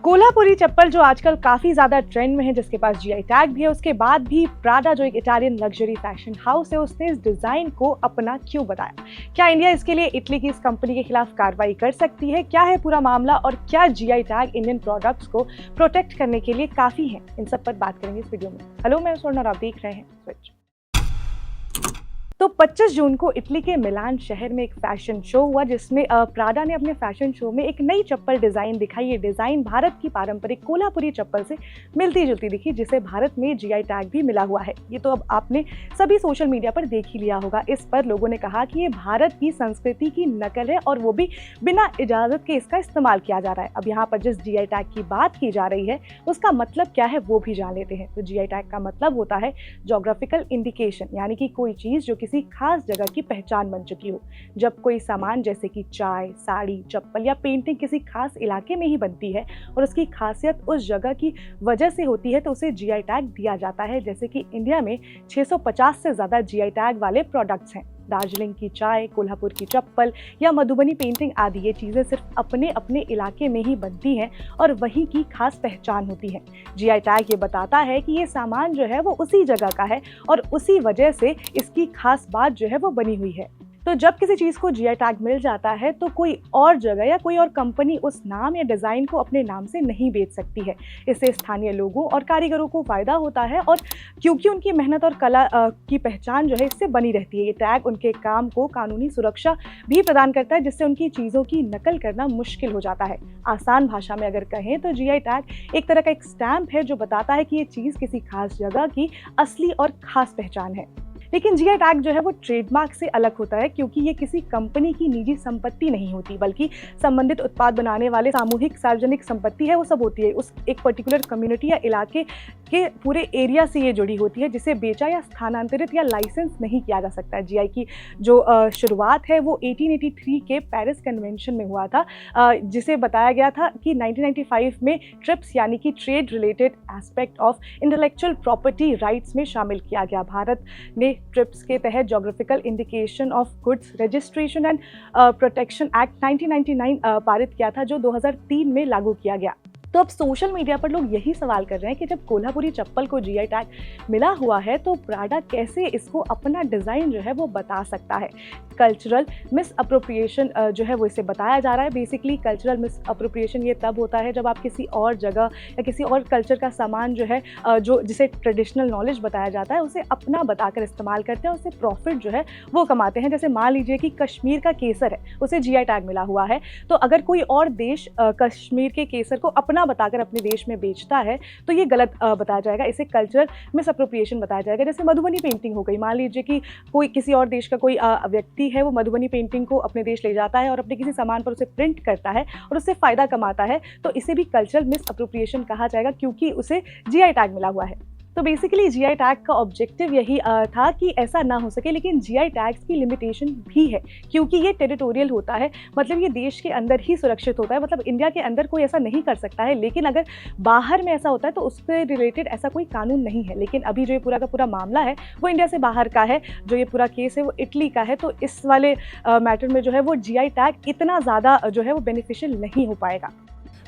कोल्हापुरी चप्पल जो आजकल काफ़ी ज़्यादा ट्रेंड में है, जिसके पास जीआई टैग भी है, उसके बाद भी प्राडा जो एक इटालियन लग्जरी फैशन हाउस है, उसने इस डिज़ाइन को अपना क्यों बताया? क्या इंडिया इसके लिए इटली की इस कंपनी के खिलाफ कार्रवाई कर सकती है? क्या है पूरा मामला और क्या जीआई टैग इंडियन प्रोडक्ट्स को प्रोटेक्ट करने के लिए काफ़ी है? इन सब पर बात करेंगे इस वीडियो में। हेलो, मैं स्वर्ण और आप देख रहे हैं स्विच। तो 25 जून को इटली के मिलान शहर में एक फैशन शो हुआ, जिसमें प्राडा ने अपने फैशन शो में एक नई चप्पल डिज़ाइन दिखाई। ये डिज़ाइन भारत की पारंपरिक कोल्हापुरी चप्पल से मिलती जुलती दिखी, जिसे भारत में जीआई टैग भी मिला हुआ है। ये तो अब आपने सभी सोशल मीडिया पर देख ही लिया होगा। इस पर लोगों ने कहा कि ये भारत की संस्कृति की नकल है और वो भी बिना इजाज़त के इसका इस्तेमाल किया जा रहा है। अब यहाँ पर जिस जीआई टैग की बात की जा रही है, उसका मतलब क्या है वो भी जान लेते हैं। तो जीआई टैग का मतलब होता है जोग्राफिकल इंडिकेशन, यानी कि कोई चीज़ जो किसी खास जगह की पहचान बन चुकी हो। जब कोई सामान जैसे कि चाय, साड़ी, चप्पल या पेंटिंग किसी खास इलाके में ही बनती है और उसकी खासियत उस जगह की वजह से होती है, तो उसे जीआई टैग दिया जाता है। जैसे कि इंडिया में 650 से ज़्यादा जीआई टैग वाले प्रोडक्ट्स हैं। दार्जिलिंग की चाय, कोल्हापुर की चप्पल या मधुबनी पेंटिंग आदि ये चीज़ें सिर्फ अपने अपने इलाके में ही बनती हैं और वहीं की खास पहचान होती है। जीआई टैग ये बताता है कि ये सामान जो है वो उसी जगह का है और उसी वजह से इसकी खास बात जो है वो बनी हुई है। तो जब किसी चीज़ को जीआई टैग मिल जाता है, तो कोई और जगह या कोई और कंपनी उस नाम या डिज़ाइन को अपने नाम से नहीं बेच सकती है। इससे स्थानीय लोगों और कारीगरों को फ़ायदा होता है और क्योंकि उनकी मेहनत और कला की पहचान जो है इससे बनी रहती है। ये टैग उनके काम को कानूनी सुरक्षा भी प्रदान करता है, जिससे उनकी चीज़ों की नकल करना मुश्किल हो जाता है। आसान भाषा में अगर कहें तो जीआई टैग एक तरह का एक स्टैम्प है जो बताता है कि ये चीज़ किसी खास जगह की असली और ख़ास पहचान है। लेकिन जीआई टैग जो है वो ट्रेडमार्क से अलग होता है, क्योंकि ये किसी कंपनी की निजी संपत्ति नहीं होती, बल्कि संबंधित उत्पाद बनाने वाले सामूहिक सार्वजनिक संपत्ति है वो सब होती है। उस एक पर्टिकुलर कम्युनिटी या इलाके के पूरे एरिया से ये जुड़ी होती है, जिसे बेचा या स्थानांतरित या लाइसेंस नहीं किया जा सकता है। जीआई की जो शुरुआत है वो 1883 के पेरिस कन्वेंशन में हुआ था, जिसे बताया गया था कि 1995 में ट्रिप्स यानी कि trade related aspect of intellectual property rights में शामिल किया गया। भारत ने ट्रिप्स के तहत geographical indication of goods registration and protection act 1999 पारित किया था, जो 2003 में लागू किया गया। तो अब सोशल मीडिया पर लोग यही सवाल कर रहे हैं कि जब कोल्हापुरी चप्पल को जीआई टैग मिला हुआ है, तो प्राडा कैसे इसको अपना डिज़ाइन जो है वो बता सकता है। कल्चरल मिस अप्रोप्रिएशन जो है वो इसे बताया जा रहा है। बेसिकली कल्चरल मिस अप्रोप्रिएशन ये तब होता है जब आप किसी और जगह या किसी और कल्चर का सामान जो है जो जिसे ट्रेडिशनल नॉलेज बताया जाता है, उसे अपना बताकर इस्तेमाल करते हैं, उससे प्रॉफिट जो है वो कमाते हैं। जैसे मान लीजिए कि कश्मीर का केसर है, उसे जीआई टैग मिला हुआ है, तो अगर कोई और देश कश्मीर के केसर को अपना बताकर अपने देश में बेचता है, तो ये गलत बताया जाएगा, इसे कल्चरल मिस अप्रोप्रिएशन बताया जाएगा। जैसे मधुबनी पेंटिंग हो गई, मान लीजिए कि कोई किसी और देश का कोई व्यक्ति है, वो मधुबनी पेंटिंग को अपने देश ले जाता है और अपने किसी सामान पर उसे प्रिंट करता है और उससे फ़ायदा कमाता है, तो इसे भी कल्चरल मिस अप्रोप्रिएशन कहा जाएगा, क्योंकि उसे जीआई टैग मिला हुआ है। तो बेसिकली जीआई टैग का ऑब्जेक्टिव यही था कि ऐसा ना हो सके, लेकिन जीआई टैग्स की लिमिटेशन भी है, क्योंकि ये टेरिटोरियल होता है, मतलब ये देश के अंदर ही सुरक्षित होता है, मतलब इंडिया के अंदर कोई ऐसा नहीं कर सकता है। लेकिन अगर बाहर में ऐसा होता है तो उससे रिलेटेड ऐसा कोई कानून नहीं है। लेकिन अभी जो ये पूरा का पूरा मामला है वो इंडिया से बाहर का है, जो ये पूरा केस है वो इटली का है, तो इस वाले मैटर में जो है वो जीआई टैग इतना ज़्यादा जो है वो बेनिफिशियल नहीं हो पाएगा।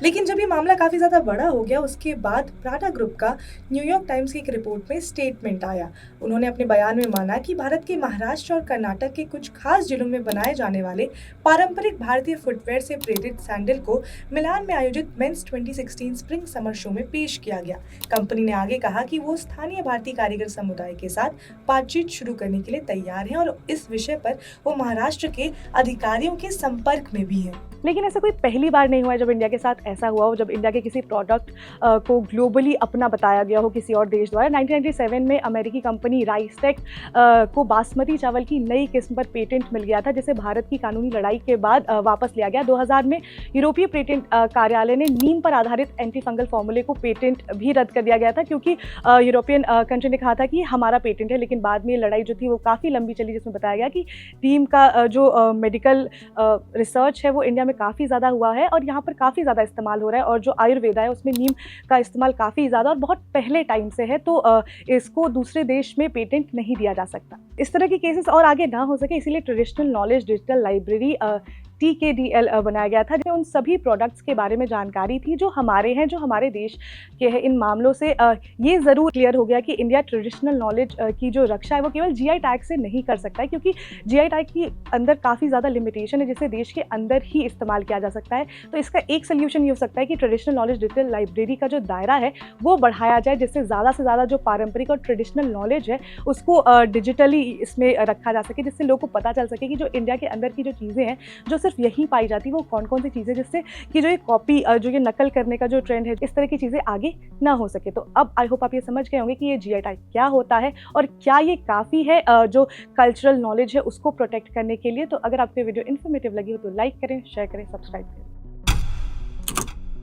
लेकिन जब ये मामला काफ़ी ज़्यादा बड़ा हो गया, उसके बाद प्राडा ग्रुप का न्यूयॉर्क टाइम्स की एक रिपोर्ट में स्टेटमेंट आया। उन्होंने अपने बयान में माना कि भारत के महाराष्ट्र और कर्नाटक के कुछ खास जिलों में बनाए जाने वाले पारंपरिक भारतीय फुटवेयर से प्रेरित सैंडल को मिलान में आयोजित मेंस 2016 स्प्रिंग समर शो में पेश किया गया। कंपनी ने आगे कहा कि वो स्थानीय भारतीय कारीगर समुदाय के साथ बातचीत शुरू करने के लिए तैयार हैं और इस विषय पर वो महाराष्ट्र के अधिकारियों के संपर्क में भी हैं। लेकिन ऐसा कोई पहली बार नहीं हुआ है जब इंडिया के साथ ऐसा हुआ हो, जब इंडिया के किसी प्रोडक्ट को ग्लोबली अपना बताया गया हो किसी और देश द्वारा। 1997 में अमेरिकी कंपनी राइसटेक को बासमती चावल की नई किस्म पर पेटेंट मिल गया था, जिसे भारत की कानूनी लड़ाई के बाद वापस लिया गया। 2000 में यूरोपीय पेटेंट कार्यालय ने नीम पर आधारित एंटी फंगल फॉर्मूले को पेटेंट भी रद्द कर दिया गया था, क्योंकि यूरोपियन कंट्री ने कहा था कि हमारा पेटेंट है। लेकिन बाद में ये लड़ाई जो थी वो काफ़ी लंबी चली, जिसमें बताया गया कि नीम का जो मेडिकल रिसर्च है वो इंडिया में काफ़ी ज़्यादा हुआ है और यहाँ पर काफ़ी ज़्यादा इस्तेमाल हो रहा है, और जो आयुर्वेदा है उसमें नीम का इस्तेमाल काफ़ी ज़्यादा और बहुत पहले टाइम से है, तो इसको दूसरे देश में पेटेंट नहीं दिया जा सकता। इस तरह के केसेस और आगे ना हो सके, इसीलिए traditional knowledge digital library TKDL बनाया गया था, जिसमें उन सभी प्रोडक्ट्स के बारे में जानकारी थी जो हमारे हैं, जो हमारे देश के हैं। इन मामलों से ये ज़रूर क्लियर हो गया कि इंडिया ट्रेडिशनल नॉलेज की जो रक्षा है वो केवल GI टैग से नहीं कर सकता है, क्योंकि GI टैग के अंदर काफ़ी ज़्यादा लिमिटेशन है जिसे देश के अंदर ही इस्तेमाल किया जा सकता है। तो इसका एक सोल्यूशन ये हो सकता है कि ट्रेडिशनल नॉलेज डिजिटल लाइब्रेरी का जो दायरा है वो बढ़ाया जाए, जिससे ज़्यादा से ज़्यादा जो पारंपरिक और ट्रेडिशनल नॉलेज है उसको डिजिटली इसमें रखा जा सके, जिससे लोगों को पता चल सके कि जो इंडिया के अंदर की जो चीज़ें हैं जो सिर्फ यहीं पाई जाती वो कौन कौन सी चीज़ें, जिससे कि जो ये कॉपी जो ये नकल करने का जो ट्रेंड है इस तरह की चीज़ें आगे ना हो सके। तो अब आई होप आप ये समझ गए होंगे कि ये GI टैग क्या होता है और क्या ये काफ़ी है जो कल्चरल नॉलेज है उसको प्रोटेक्ट करने के लिए। तो अगर आपको ये वीडियो इन्फॉर्मेटिव लगी हो तो लाइक करें, शेयर करें, सब्सक्राइब करें।